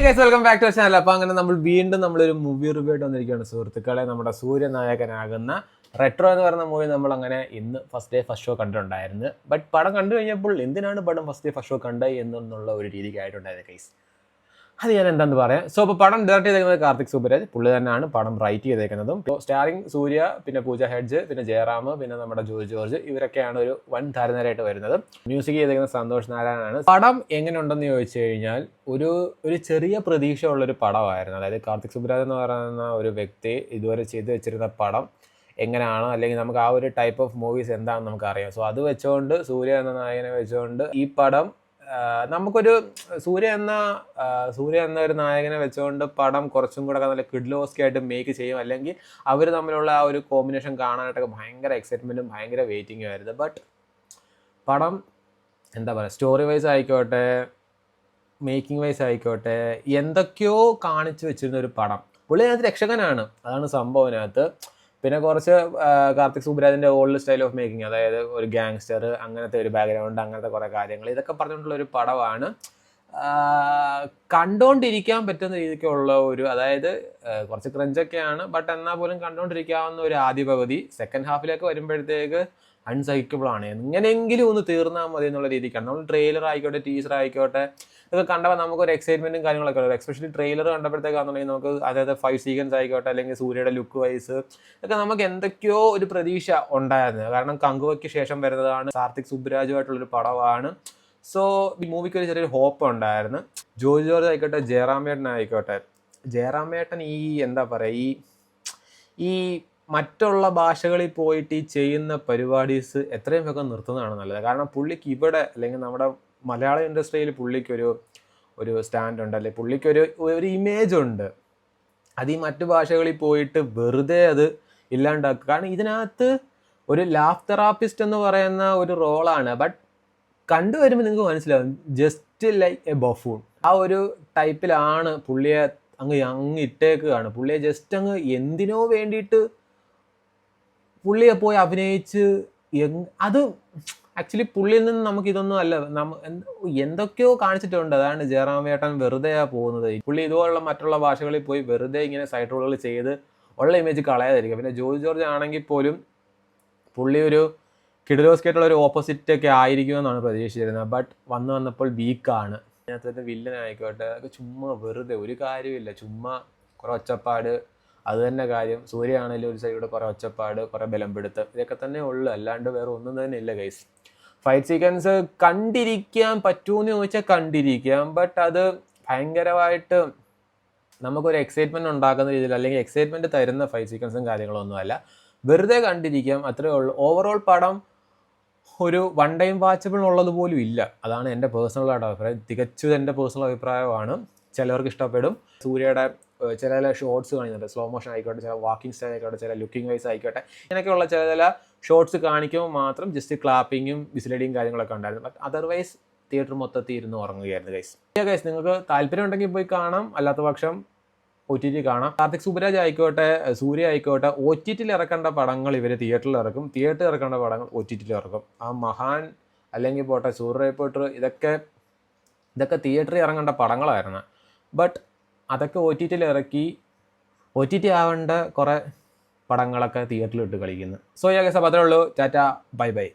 Guys welcome back to channel. അപ്പോൾ അങ്ങനെ നമ്മൾ വീണ്ടും നമ്മളൊരു മൂവി റിവ്യൂ ആയിട്ട് വന്നിരിക്കുകയാണ് സുഹൃത്തുക്കളെ. നമ്മുടെ സൂര്യനായകനാകുന്ന റെട്രോ എന്ന് പറയുന്ന മൂവി നമ്മൾ അങ്ങനെ ഇന്ന് ഫസ്റ്റ് ഡേ ഫസ്റ്റ് ഷോ കണ്ടിട്ടുണ്ടായിരുന്നു. ബട്ട് പടം കണ്ടു കഴിഞ്ഞപ്പോൾ എന്തിനാണ് പടം ഫസ്റ്റ് ഡേ ഫസ്റ്റ് ഷോ കണ്ടത് എന്നുള്ള ഒരു രീതിക്കായിട്ടുണ്ടായത് ഗൈസ്. അത് ഞാൻ എന്താണെന്ന് പറയാം. സോ അപ്പോൾ പടം ഡയറക്റ്റ് ചെയ്തേക്കുന്നത് കാർത്തിക് സുബരാജ്, പുള്ളി തന്നെയാണ് പടം റൈറ്റ് ചെയ്തേക്കുന്നതും. സ്റ്റാറിങ് സൂര്യ, പിന്നെ പൂജ ഹെഡ്ജ്, പിന്നെ ജയറാം, പിന്നെ നമ്മുടെ ജോയ് ജോർജ്, ഇവരൊക്കെയാണ് ഒരു വൻ താരനിരയായിട്ട് വരുന്നത്. മ്യൂസിക് ചെയ്തേക്കുന്നത് സന്തോഷ് നാരായണനാണ്. പടം എങ്ങനെ ഉണ്ടെന്ന് ചോദിച്ചു കഴിഞ്ഞാൽ ഒരു ചെറിയ പ്രതീക്ഷ ഉള്ളൊരു പടമായിരുന്നു. അതായത് കാർത്തിക് സുബരാജ് എന്ന് പറയുന്ന ഒരു വ്യക്തി ഇതുവരെ ചെയ്തു വെച്ചിരുന്ന പടം എങ്ങനെയാണോ, അല്ലെങ്കിൽ നമുക്ക് ആ ഒരു ടൈപ്പ് ഓഫ് മൂവീസ് എന്താണെന്ന് നമുക്കറിയാം. സോ അത് വെച്ചുകൊണ്ട്, സൂര്യ എന്ന നായകനെ വെച്ചുകൊണ്ട് ഈ പടം നമുക്കൊരു സൂര്യ എന്ന ഒരു നായകനെ വെച്ചുകൊണ്ട് പടം കുറച്ചും കൂടെ നല്ല കിഡ്ലോസ്കി ആയിട്ട് മേക്ക് ചെയ്യും. അല്ലെങ്കിൽ അവർ തമ്മിലുള്ള ആ ഒരു കോമ്പിനേഷൻ കാണാനായിട്ടൊക്കെ ഭയങ്കര എക്സൈറ്റ്മെൻറ്റും ഭയങ്കര വെയിറ്റിങ്ങും ആയിരുന്നു. ബട്ട് പടം എന്താ പറയുക, സ്റ്റോറി വൈസ് ആയിക്കോട്ടെ, മേക്കിംഗ് വൈസ് ആയിക്കോട്ടെ, എന്തൊക്കെയോ കാണിച്ചു വെച്ചിരുന്ന ഒരു പടം. പുള്ളി അതിനകത്ത് രക്ഷകനാണ്, അതാണ് സംഭവം അതിനകത്ത്. പിന്നെ കുറച്ച് കാർത്തിക് സുബരാജിൻ്റെ ഓൾഡ് സ്റ്റൈൽ ഓഫ് മേക്കിംഗ്, അതായത് ഒരു ഗാങ്സ്റ്റർ, അങ്ങനത്തെ ഒരു ബാക്ക്ഗ്രൗണ്ട്, അങ്ങനത്തെ കുറേ കാര്യങ്ങൾ, ഇതൊക്കെ പറഞ്ഞിട്ടുള്ളൊരു പടമാണ്. കണ്ടുകൊണ്ടിരിക്കാൻ പറ്റുന്ന രീതിക്കുള്ള ഒരു, അതായത് കുറച്ച് ക്രഞ്ചൊക്കെയാണ്, ബട്ട് എന്നാൽ പോലും കണ്ടുകൊണ്ടിരിക്കാവുന്ന ഒരു ആദ്യ പകുതി. സെക്കൻഡ് ഹാഫിലേക്ക് വരുമ്പോഴത്തേക്ക് അൺസഹിക്കബിൾ ആണ്. എങ്ങനെയെങ്കിലും ഒന്ന് തീർന്നാൽ മതി എന്നുള്ള രീതിക്കാണ്. നമ്മൾ ട്രെയിലർ ആയിക്കോട്ടെ, ടീസർ ആയിക്കോട്ടെ, ഇതൊക്കെ കണ്ടപ്പോൾ നമുക്കൊരു എക്സൈറ്റ്മെൻറ്റും കാര്യങ്ങളൊക്കെ ഉള്ളത്. എസ്പെഷ്യലി ട്രെയിലർ കണ്ടപ്പോഴത്തേക്കാണെന്നുണ്ടെങ്കിൽ നമുക്ക് അതായത് 5 സീക്വൻസ് ആയിക്കോട്ടെ, അല്ലെങ്കിൽ സൂര്യയുടെ ലുക്ക് വൈസ് ഒക്കെ നമുക്ക് എന്തൊക്കെയോ ഒരു പ്രതീക്ഷ ഉണ്ടായിരുന്നു. കാരണം കങ്കുവയ്ക്ക് ശേഷം വരുന്നതാണ്, കാർത്തിക് സുബ്രാജുമായിട്ടുള്ളൊരു പടമാണ്. സോ ഈ മൂവിക്ക് ഒരു ചെറിയൊരു ഹോപ്പ് ഉണ്ടായിരുന്നു. ജോയ് ജോർജ് ആയിക്കോട്ടെ, ജയറാമേട്ടൻ ഈ എന്താ പറയുക, ഈ മറ്റുള്ള ഭാഷകളിൽ പോയിട്ട് ഈ ചെയ്യുന്ന പരിപാടീസ് എത്രയും വേഗം നിർത്തുന്നതാണ് നല്ലത്. കാരണം പുള്ളിക്ക് ഇവിടെ, അല്ലെങ്കിൽ നമ്മുടെ മലയാള ഇൻഡസ്ട്രിയിൽ പുള്ളിക്കൊരു സ്റ്റാൻഡ് ഉണ്ട്, അല്ലെങ്കിൽ പുള്ളിക്കൊരു ഇമേജ് ഉണ്ട്. അത് ഈ മറ്റു ഭാഷകളിൽ പോയിട്ട് വെറുതെ അത് ഇല്ലാണ്ടാക്കുക. കാരണം ഇതിനകത്ത് ഒരു ലാഫ് തെറാപ്പിസ്റ്റ് എന്ന് പറയുന്ന ഒരു റോളാണ്. ബട്ട് കണ്ടുവരുമ്പോൾ നിങ്ങൾക്ക് മനസ്സിലാവും, ജസ്റ്റ് ലൈക്ക് എ ബഫൂൺ. ആ ഒരു ടൈപ്പിലാണ് പുള്ളിയെ അങ്ങ് ഇട്ടേക്കുകയാണ്. പുള്ളിയെ ജസ്റ്റ് അങ്ങ് എന്തിനോ വേണ്ടിയിട്ട് പുള്ളിയെ പോയി അഭിനയിച്ച് അത് ആക്ച്വലി പുള്ളിയിൽ നിന്ന് നമുക്കിതൊന്നും അല്ല, എന്തൊക്കെയോ കാണിച്ചിട്ടുണ്ട്. അതാണ് ജയറാമേട്ടൻ വെറുതെ പോകുന്നത്. പുള്ളി ഇതുപോലുള്ള മറ്റുള്ള ഭാഷകളിൽ പോയി വെറുതെ ഇങ്ങനെ സൈഡ് റോളുകൾ ചെയ്ത് ഉള്ള ഇമേജ് കളയാതിരിക്കും. പിന്നെ ജോയ് ജോർജ് ആണെങ്കിൽ പോലും പുള്ളി ഒരു കിഡ്ലോസ്കായിട്ടുള്ള ഒരു ഓപ്പോസിറ്റ് ഒക്കെ ആയിരിക്കുമെന്നാണ് പ്രതീക്ഷിച്ചിരുന്നത്. ബട്ട് വന്നപ്പോൾ വീക്കാണ്. അതിനകത്ത് വില്ലൻ ആയിക്കോട്ടെ, അതൊക്കെ ചുമ്മാ വെറുതെ ഒരു കാര്യമില്ല, ചുമ്മാ കുറേ ഒച്ചപ്പാട്. അത് തന്നെ കാര്യം. സൂര്യ ആണെങ്കിലും ഒരു സൈഡിലൂടെ കുറേ ഒച്ചപ്പാട്, കുറേ ബലംപിടുത്തം, ഇതൊക്കെ തന്നെ ഉള്ളു, അല്ലാണ്ട് വേറെ ഒന്നും തന്നെ ഇല്ല ഗൈസ്. ഫൈറ്റ് സീക്വൻസ് കണ്ടിരിക്കാൻ പറ്റുമെന്ന് ചോദിച്ചാൽ കണ്ടിരിക്കാം. ബട്ട് അത് ഭയങ്കരമായിട്ട് നമുക്കൊരു എക്സൈറ്റ്മെൻറ്റ് ഉണ്ടാക്കുന്ന രീതിയിൽ, അല്ലെങ്കിൽ എക്സൈറ്റ്മെൻറ്റ് തരുന്ന ഫൈറ്റ് സീക്വൻസും കാര്യങ്ങളൊന്നുമല്ല. വെറുതെ കണ്ടിരിക്കാം, അത്രേ ഉള്ളൂ. ഓവറോൾ പടം ഒരു വൺ ടൈം വാച്ചബിൾ ഉള്ളതുപോലും ഇല്ല. അതാണ് എൻ്റെ പേഴ്സണലായിട്ട് അഭിപ്രായം. തികച്ചും എൻ്റെ പേഴ്സണൽ അഭിപ്രായമാണ്. ചിലവർക്ക് ഇഷ്ടപ്പെടും. സൂര്യയുടെ ചില ഷോർട്സ് കാണിക്കുന്നുണ്ട്, സ്ലോ മോഷൻ ആയിക്കോട്ടെ, ചില വാക്കിംഗ് സ്റ്റൈൽ ആയിക്കോട്ടെ, ചില ലുക്കിംഗ് വൈസ് ആയിക്കോട്ടെ, ഇങ്ങനെയൊക്കെയുള്ള ചില ഷോർട്സ് കാണിക്കുമ്പോൾ മാത്രം ജസ്റ്റ് ക്ലാപ്പിങ്ങും വിസിലടിയും കാര്യങ്ങളൊക്കെ ഉണ്ടായിരുന്നു. ബട്ട് അതർവൈസ് തിയേറ്റർ മൊത്തത്തിൽ ഇരുന്ന് ഉറങ്ങുകയായിരുന്നു ഗൈസ്. ഗൈസ്, നിങ്ങൾക്ക് താല്പര്യം ഉണ്ടെങ്കിൽ പോയി കാണാം, അല്ലാത്ത പക്ഷം OTT കാണാം. കാർത്തിക് സുബരാജ് ആയിക്കോട്ടെ, സൂര്യ ആയിക്കോട്ടെ, OTTയിൽ ഇറക്കേണ്ട പടങ്ങൾ ഇവർ തിയേറ്ററിൽ ഇറക്കും, തിയേറ്ററിൽ ഇറക്കേണ്ട പടങ്ങൾ OTTയിൽ ഇറക്കും. ആ മഹാൻ അല്ലെങ്കിൽ പോട്ടെ, സൂര്യ റിപ്പോർട്ടർ, ഇതൊക്കെ തിയേറ്ററിൽ ഇറങ്ങേണ്ട പടങ്ങളായിരുന്നു. ബട്ട് അതൊക്കെ OTTയിൽ ഇറക്കി, OTT ആവേണ്ട കുറേ പടങ്ങളൊക്കെ തിയേറ്ററിൽ ഇട്ട് കളിക്കുന്നു. സോ യാ ഗൈസ്, അപ്പോൾ അത്രേ ഉള്ളൂ. Tata, bye bye.